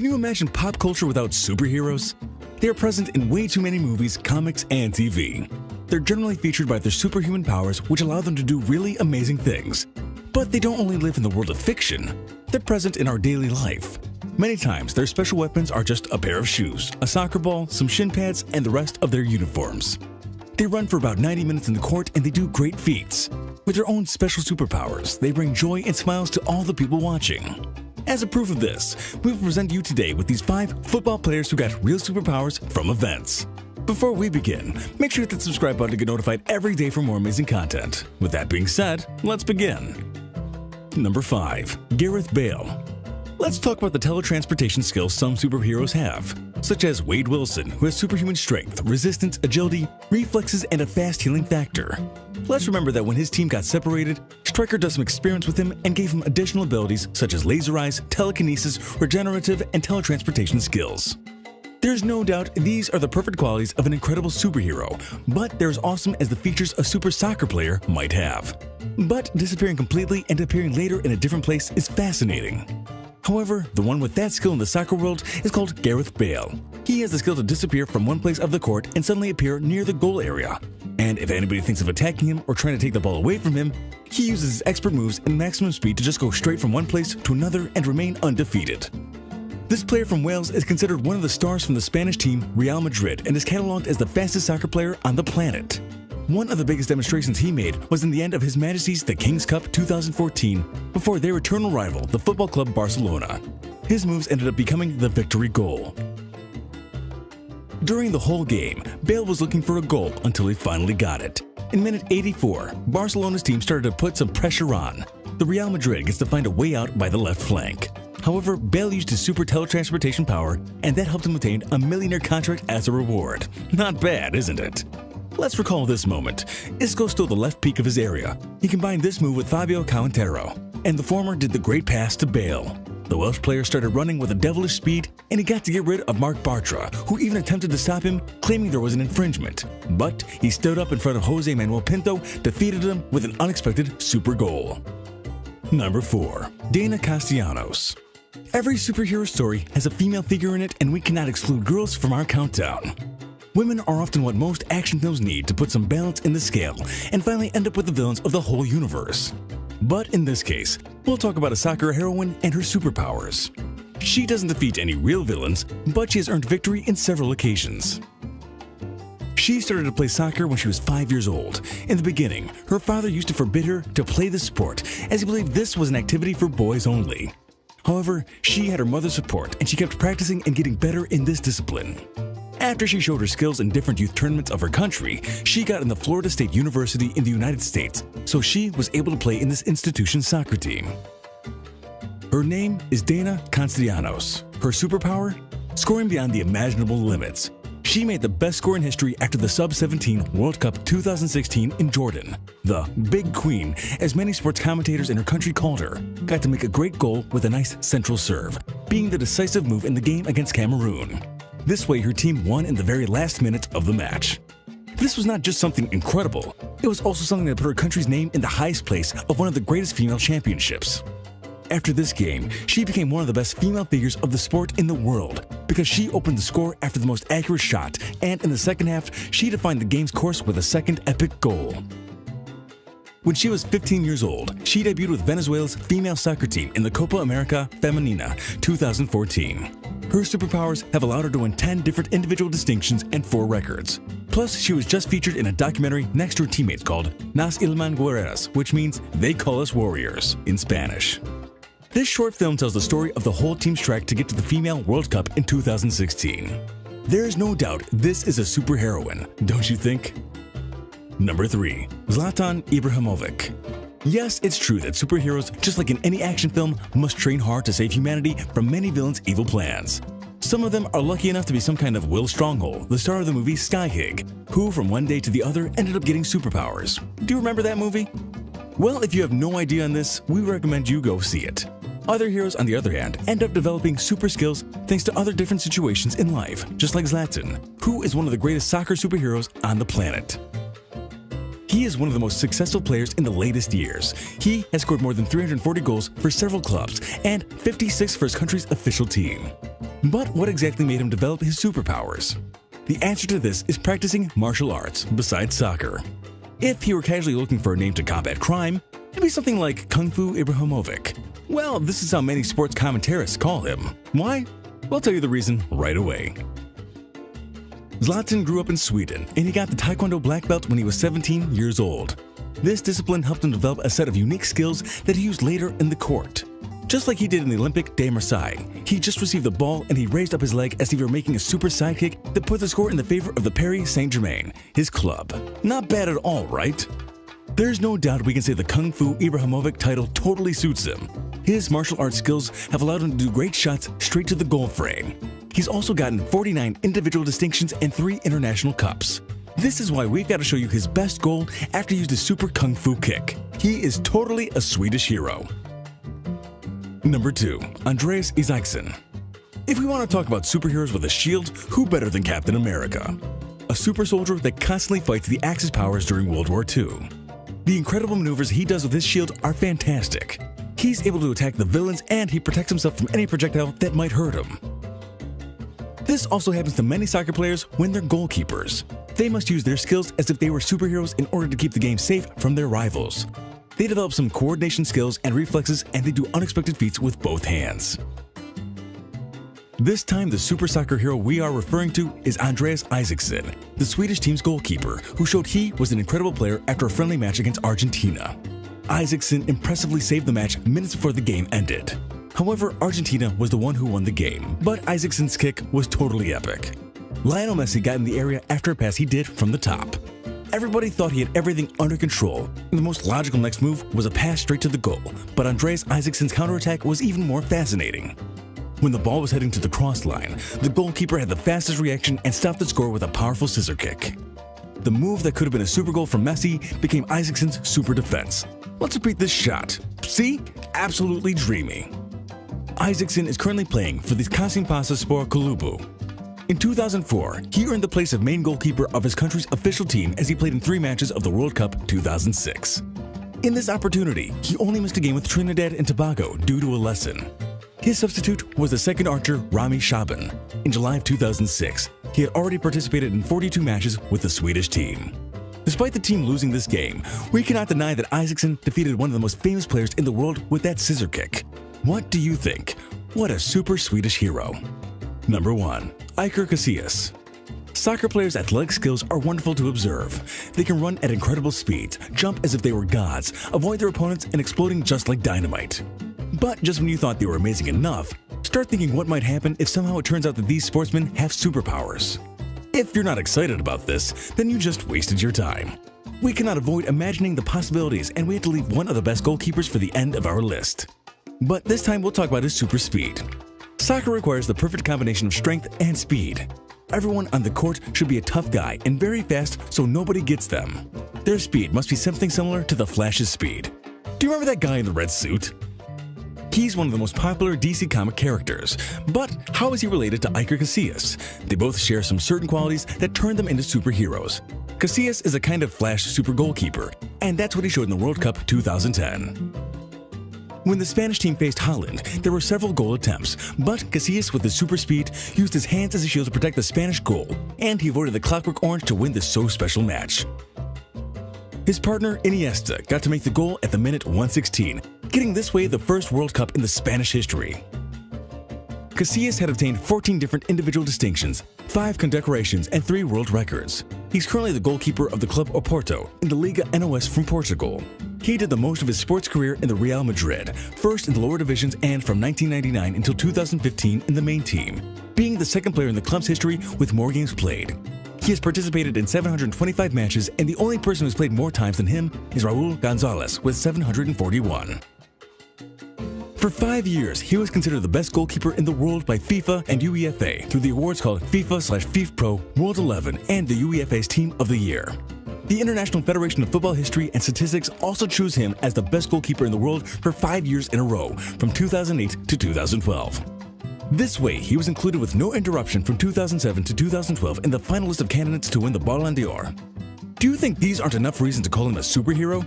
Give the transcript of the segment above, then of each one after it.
Can you imagine pop culture without superheroes? They are present in way too many movies, comics, and TV. They're generally featured by their superhuman powers, which allow them to do really amazing things. But they don't only live in the world of fiction, they're present in our daily life. Many times, their special weapons are just a pair of shoes, a soccer ball, some shin pads, and the rest of their uniforms. They run for about 90 minutes in the court and they do great feats. With their own special superpowers, they bring joy and smiles to all the people watching. As a proof of this, we will present you today with these 5 football players who got real superpowers from events. Before we begin, make sure to hit the subscribe button to get notified every day for more amazing content. With that being said, let's begin. Number 5. Gareth Bale. Let's talk about the teletransportation skills some superheroes have, such as Wade Wilson, who has superhuman strength, resistance, agility, reflexes, and a fast healing factor. Let's remember that when his team got separated, Stryker does some experiments with him and gave him additional abilities such as laser eyes, telekinesis, regenerative, and teletransportation skills. There's no doubt these are the perfect qualities of an incredible superhero, but they're as awesome as the features a super soccer player might have. But disappearing completely and appearing later in a different place is fascinating. However, the one with that skill in the soccer world is called Gareth Bale. He has the skill to disappear from one place of the court and suddenly appear near the goal area. And if anybody thinks of attacking him or trying to take the ball away from him, he uses his expert moves and maximum speed to just go straight from one place to another and remain undefeated. This player from Wales is considered one of the stars from the Spanish team Real Madrid and is cataloged as the fastest soccer player on the planet. One of the biggest demonstrations he made was in the end of His Majesty's the King's Cup 2014 before their eternal rival, the football club Barcelona. His moves ended up becoming the victory goal. During the whole game, Bale was looking for a goal until he finally got it. In minute 84, Barcelona's team started to put some pressure on. The Real Madrid gets to find a way out by the left flank. However, Bale used his super teletransportation power, and that helped him obtain a millionaire contract as a reward. Not bad, isn't it? Let's recall this moment. Isco stole the left peak of his area. He combined this move with Fabio Cantero, and the former did the great pass to Bale. The Welsh player started running with a devilish speed, and he got to get rid of Marc Bartra, who even attempted to stop him, claiming there was an infringement. But he stood up in front of Jose Manuel Pinto, defeated him with an unexpected super goal. Number 4. Dana Castellanos. Every superhero story has a female figure in it, and we cannot exclude girls from our countdown. Women are often what most action films need to put some balance in the scale and finally end up with the villains of the whole universe. But in this case, we'll talk about a soccer heroine and her superpowers. She doesn't defeat any real villains, but she has earned victory in several occasions. She started to play soccer when she was 5 years old. In the beginning, her father used to forbid her to play the sport as he believed this was an activity for boys only. However, she had her mother's support and she kept practicing and getting better in this discipline. After she showed her skills in different youth tournaments of her country, she got in the Florida State University in the United States, so she was able to play in this institution's soccer team. Her name is Dana Castellanos. Her superpower? Scoring beyond the imaginable limits. She made the best score in history after the Sub-17 World Cup 2016 in Jordan. The Big Queen, as many sports commentators in her country called her, got to make a great goal with a nice central serve, being the decisive move in the game against Cameroon. This way, her team won in the very last minute of the match. This was not just something incredible, it was also something that put her country's name in the highest place of one of the greatest female championships. After this game, she became one of the best female figures of the sport in the world because she opened the score after the most accurate shot, and in the second half, she defined the game's course with a second epic goal. When she was 15 years old, she debuted with Venezuela's female soccer team in the Copa America Femenina 2014. Her superpowers have allowed her to win 10 different individual distinctions and 4 records. Plus, she was just featured in a documentary next to her teammates called Nas Ilman Guerreras, which means They Call Us Warriors in Spanish. This short film tells the story of the whole team's trek to get to the Female World Cup in 2016. There's no doubt this is a superheroine, don't you think? Number 3. Zlatan Ibrahimovic. Yes, it's true that superheroes, just like in any action film, must train hard to save humanity from many villains' evil plans. Some of them are lucky enough to be some kind of Will Stronghold, the star of the movie Skyhig, who from one day to the other ended up getting superpowers. Do you remember that movie? Well, if you have no idea on this, we recommend you go see it. Other heroes, on the other hand, end up developing super skills thanks to other different situations in life, just like Zlatan, who is one of the greatest soccer superheroes on the planet. He is one of the most successful players in the latest years. He has scored more than 340 goals for several clubs and 56 for his country's official team. But what exactly made him develop his superpowers? The answer to this is practicing martial arts besides soccer. If he were casually looking for a name to combat crime, it'd be something like Kung Fu Ibrahimovic. Well, this is how many sports commentarists call him. Why? We'll tell you the reason right away. Zlatan grew up in Sweden, and he got the Taekwondo black belt when he was 17 years old. This discipline helped him develop a set of unique skills that he used later in the court. Just like he did in the Olympic de Marseille, he just received the ball and he raised up his leg as if he were making a super sidekick that put the score in the favor of the Paris Saint-Germain, his club. Not bad at all, right? There's no doubt we can say the Kung Fu Ibrahimovic title totally suits him. His martial arts skills have allowed him to do great shots straight to the goal frame. He's also gotten 49 individual distinctions and 3 international cups. This is why we've got to show you his best goal after he used his super Kung Fu kick. He is totally a Swedish hero. Number 2. Andreas Isaksson. If we want to talk about superheroes with a shield, who better than Captain America? A super soldier that constantly fights the Axis powers during World War II. The incredible maneuvers he does with his shield are fantastic. He's able to attack the villains and he protects himself from any projectile that might hurt him. This also happens to many soccer players when they're goalkeepers. They must use their skills as if they were superheroes in order to keep the game safe from their rivals. They develop some coordination skills and reflexes, and they do unexpected feats with both hands. This time, the super soccer hero we are referring to is Andreas Isaksson, the Swedish team's goalkeeper, who showed he was an incredible player after a friendly match against Argentina. Isaksson impressively saved the match minutes before the game ended. However, Argentina was the one who won the game, but Isaksson's kick was totally epic. Lionel Messi got in the area after a pass he did from the top. Everybody thought he had everything under control, and the most logical next move was a pass straight to the goal, but Andreas Isaksson's counterattack was even more fascinating. When the ball was heading to the cross line, the goalkeeper had the fastest reaction and stopped the score with a powerful scissor kick. The move that could have been a super goal from Messi became Isaksson's super defense. Let's repeat this shot. See? Absolutely dreamy. Isaksson is currently playing for the Kasimpasa Kulubu. In 2004, he earned the place of main goalkeeper of his country's official team as he played in 3 matches of the World Cup 2006. In this opportunity, he only missed a game with Trinidad and Tobago due to a lesson. His substitute was the second archer Rami Shaban. In July of 2006, he had already participated in 42 matches with the Swedish team. Despite the team losing this game, we cannot deny that Isaksson defeated one of the most famous players in the world with that scissor kick. What do you think? What a super Swedish hero. Number 1. Iker Casillas. Soccer players' athletic skills are wonderful to observe. They can run at incredible speeds, jump as if they were gods, avoid their opponents, and exploding just like dynamite. But just when you thought they were amazing enough, start thinking what might happen if somehow it turns out that these sportsmen have superpowers. If you're not excited about this, then you just wasted your time. We cannot avoid imagining the possibilities, and we have to leave one of the best goalkeepers for the end of our list. But this time we'll talk about his super speed. Soccer requires the perfect combination of strength and speed. Everyone on the court should be a tough guy and very fast so nobody gets them. Their speed must be something similar to the Flash's speed. Do you remember that guy in the red suit? He's one of the most popular DC comic characters, but how is he related to Iker Casillas? They both share some certain qualities that turn them into superheroes. Casillas is a kind of Flash super goalkeeper, and that's what he showed in the World Cup 2010. When the Spanish team faced Holland, there were several goal attempts, but Casillas with his super speed used his hands as a shield to protect the Spanish goal, and he avoided the clockwork orange to win this so special match. His partner Iniesta got to make the goal at the minute 116, getting this way the first World Cup in the Spanish history. Casillas had obtained 14 different individual distinctions, 5 condecorations, and 3 world records. He's currently the goalkeeper of the club Oporto in the Liga NOS from Portugal. He did the most of his sports career in the Real Madrid, first in the lower divisions and from 1999 until 2015 in the main team, being the second player in the club's history with more games played. He has participated in 725 matches, and the only person who's played more times than him is Raul Gonzalez with 741. For 5 years, he was considered the best goalkeeper in the world by FIFA and UEFA through the awards called FIFA/FIFPro World 11 and the UEFA's Team of the Year. The International Federation of Football History and Statistics also chose him as the best goalkeeper in the world for 5 years in a row, from 2008 to 2012. This way, he was included with no interruption from 2007 to 2012 in the final list of candidates to win the Ballon d'Or. Do you think these aren't enough reasons to call him a superhero?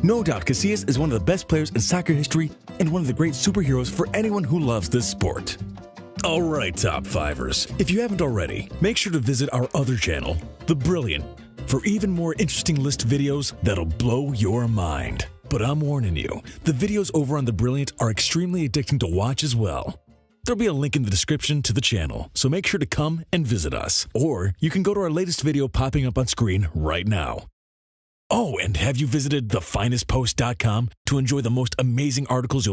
No doubt, Casillas is one of the best players in soccer history and one of the great superheroes for anyone who loves this sport. All right, Top Fivers. If you haven't already, make sure to visit our other channel, The Brilliant, for even more interesting list videos that'll blow your mind. But I'm warning you, the videos over on The Brilliant are extremely addicting to watch as well. There'll be a link in the description to the channel, so make sure to come and visit us. Or you can go to our latest video popping up on screen right now. Oh, and have you visited thefinestpost.com to enjoy the most amazing articles you'll